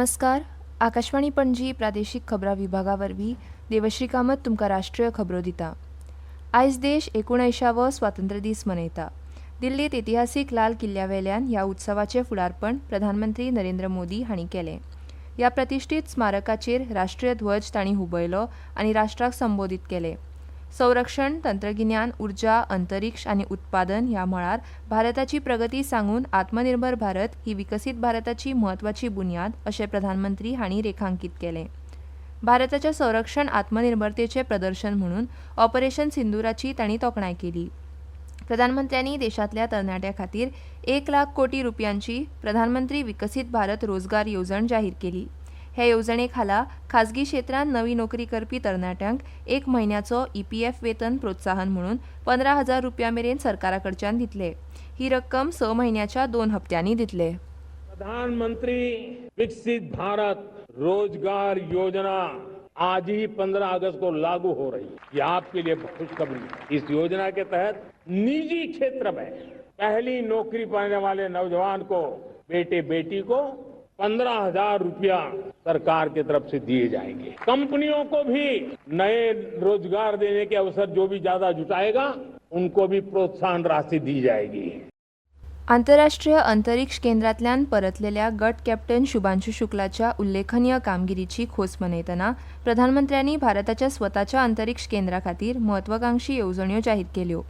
नमस्कार. आकाशवाणी पणजी प्रादेशीक खबरां विभागा वरवीं देवश्री कामत तुमकां राष्ट्रीय खबरो दिता. आयज देश 19वा स्वातंत्र्य दीस मनयता. दिल्लीत इतिहासीक लाल किल्ल्यावेल्यान ह्या उत्सवाचें फुडारपण प्रधानमंत्री नरेंद्र मोदी हांणी केलें. ह्या प्रतिश्ठीत स्मारकाचेर राष्ट्रीय ध्वज तांणी हुबयलो आनी राष्ट्राक संबोधीत केलें. संरक्षण, तंत्रगिन्यान, उर्जा, अंतरिक्ष आनी उत्पादन ह्या मळार भारताची प्रगती सांगून आत्मनिर्भर भारत ही विकसीत भारताची म्हत्वाची बुन्याद अशें प्रधानमंत्री हांणी रेखांकीत केलें. भारताच्या संरक्षण आत्मनिर्भरतेचें प्रदर्शन म्हणून ऑपरेशन सिंदुराची तांणी तोखणाय केली. प्रधानमंत्र्यांनी देशांतल्या तरणाट्यां खातीर 1 लाख कोटी रुपयांची प्रधानमंत्री विकसीत भारत रोजगार येवजण जाहीर केली. हे येवजणे खाला खाजगी क्षेत्रांत नवी नोकरी करपी तरणाट्यांक 1 म्हयन्याचो EPF वेतन प्रोत्साहन म्हणून 15,000 रुपया मेरेन सरकारा कडच्यान दितले. ही रक्कम 6 म्हयन्याच्या 2 हप्त्यांनी दितले. प्रधानमंत्री विकसित भारत रोजगार योजना आज ही 15 अगस्त को लागू हो रही है. ये आपके लिए खुशखबरी. इस योजना के तहत निजी क्षेत्र में पहली नौकरी पाने वाले नौजवान को बेटे बेटी को 15,000 रुपया सरकार की तरफ से दिए जाएंगे. कंपनियों को भी नए रोजगार देने के अवसर जो भी ज्यादा जुटाएगा उनको भी प्रोत्साहन राशि दी जाएगी. आंतरराष्ट्रीय अंतरिक्ष केंद्रांतल्यान परतलेल्या गट कॅप्टन शुभांशु शुक्लाच्या उल्लेखनीय कामगिरीची खोस मनयतना प्रधानमंत्र्यांनी भारताच्या स्वताच्या अंतरिक्ष केंद्रा खातीर म्हत्वाकांक्षी येवजण्यो जाहीर केल्यो.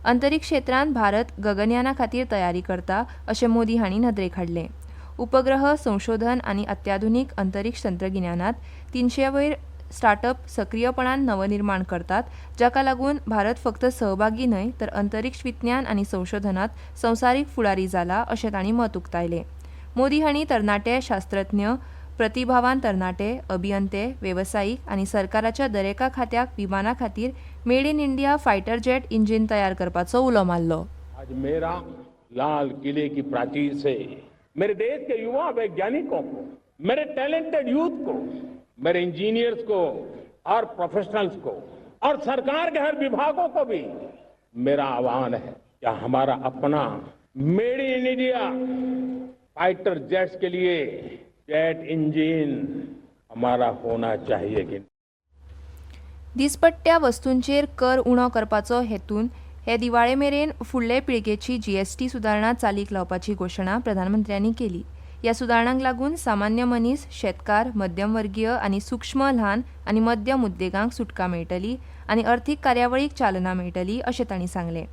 अंतरिक्ष क्षेत्रांत भारत गगनयाना खातीर तयारी करता अशें मोदी हांणी नदरेक हाडलें. उपग्रह संशोधन आनी अत्याधुनीक अंतरिक्ष तंत्रगिन्यानात 300 वयर स्टार्टअप सक्रियपणान नवनिर्माण करतात, जाका लागून भारत फक्त सहभागी न्हय तर अंतरिक्ष विज्ञान आनी संशोधनात संवसारीक फुडारी जाला अशें तांणी मत उक्तायलें. मोदी हांणी तरणाटे शास्त्रज्ञ, प्रतिभावान तरणाटे, अभियंते, वेवसायीक आनी सरकाराच्या दरेका खात्याक विमाना खातीर made in India fighter jet engine तयार करपाचो उलो मारलो. आज मेरा लाल किले की प्राचीर से मेरे देश के युवा वैज्ञानिकों को, मेरे टैलेंटेड यूथ को, मेरे इंजीनियर्स को और प्रोफेशनल्स को और सरकार के हर विभागों को भी मेरा आह्वान है कि हमारा अपना मेड इन इंडिया फाइटर जेट्स के लिए जेट इंजिन हमारा होना चाहिए. कि दिसपट्ट्या वस्तूंचेर कर उणो करपाचो हेतून हे दिवाळे मेरेन फुडले पिळगेची GST सुदारणा चालीक लावपाची घोशणा प्रधानमंत्र्यांनी केली. ह्या सुदारणांक लागून सामान्य मनीस, शेतकार, मध्यमवर्गीय आनी सूक्ष्म ल्हान आनी मध्यम उद्देगांक सुटका मेळटली आनी अर्थीक कार्यावळीक चालना मेळटली अशें तांणी सांगलें.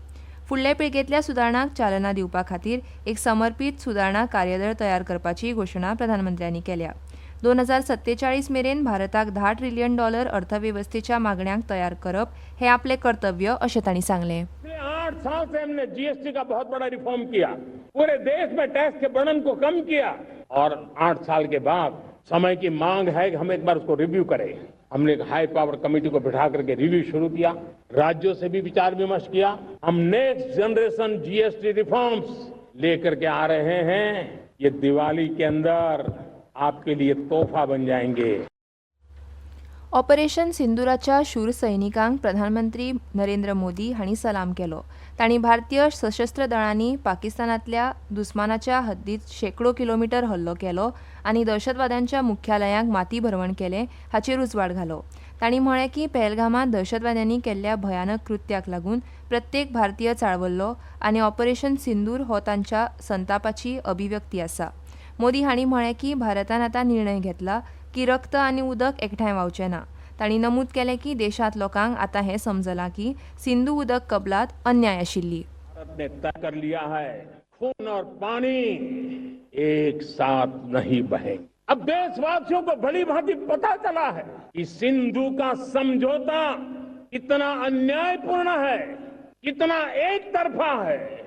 फुडले पिळगेंतल्या सुदारणांक चालना दिवपा खातीर एक समर्पीत सुदारणा कार्यदळ तयार करपाची घोशणा प्रधानमंत्र्यांनी केल्या. 2047 मेरेन भारताक $10 ट्रिलियन अर्थव्यवस्थेच्या मागण्यांक तयार करप हे आपले कर्तव्य अशें तांणी सांगलें. 8 साल से हमने GST का बहुत बड़ा रिफॉर्म किया, पूरे देश में टैक्स के बर्डन को कम किया और 8 साल के बाद समय की मांग है कि हम एक बार उसको रिव्यू करें. हमने एक हाई पावर कमेटी को बिठा करके रिव्यू शुरू किया, राज्यों से भी विचार विमर्श किया. हम नेक्स्ट जनरेशन GST रिफॉर्म्स लेकर के आ रहे हैं. ये दिवाली के अंदर आपके लिए तोहफा बन जाएंगे. ऑपरेशन सिंदुराच्या शूर सैनिकांक प्रधानमंत्री नरेंद्र मोदी हांणी सलाम केलो. तांणी भारतीय सशस्त्र दळांनी पाकिस्तानांतल्या दुस्मानाच्या हद्दीत शेकडो किलोमीटर हल्लो केलो आनी दहशतवाद्यांच्या मुख्यालयांक माती भरवण केलें हाचेर उजवाड घालो. तांणी म्हळें की पहलगामांत दहशतवाद्यांनी केल्ल्या भयानक कृत्याक लागून प्रत्येक भारतीय चाळवल्लो आनी ऑपरेशन सिंदूर हो तांच्या संतापाची अभिव्यक्ती आसा. मोदी हांणी म्हळें की भारतान आतां निर्णय घेतला की रक्त आनी उदक एकठांय व्हांवचें ना. तांणी नमूद केलें की देशांत लोकांक आतां हें समजलां की सिंधू उदक कबलात अन्याय आशिल्ली. भारत ने तय कर लिया है खून और पानी एक साथ नहीं बहेंगे. अब देशवासियों को भली भांति पता चला है कि सिंधु का समझौता कितना अन्यायपूर्ण है, कितना एक तरफा है.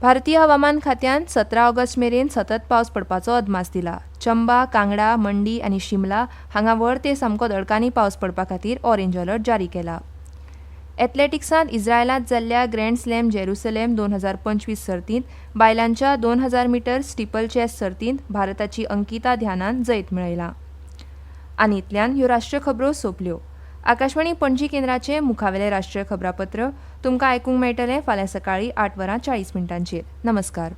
भारतीय हवामान खात्यान 17 ऑगस्ट मेरेन सतत पावस पडपाचो अदमास दिला. चंबा, कांगडा, मंडी आनी शिमला हांगा व्हड ते सामको दडकांनी पावस पडपा खातीर ऑरेंज अलर्ट जारी केला. एथलेटिक्सांत इस्रायलांत जाल्ल्या ग्रँड स्लॅम जेरुसलेम 2025 सर्तींत बायलांच्या 2000 मीटर स्टिपल चॅस सर्तींत भारताची अंकिता ध्यानान जैत मेळयलां. आनी इतल्यान ह्यो राष्ट्रीय खबरो सोंपल्यो. आकाशवाणी पणजी केंद्राचे मुखावेले राष्ट्रीय खबरापत्र तुमकां आयकूंक मेळटलें फाल्यां सकाळीं 8:40 नमस्कार.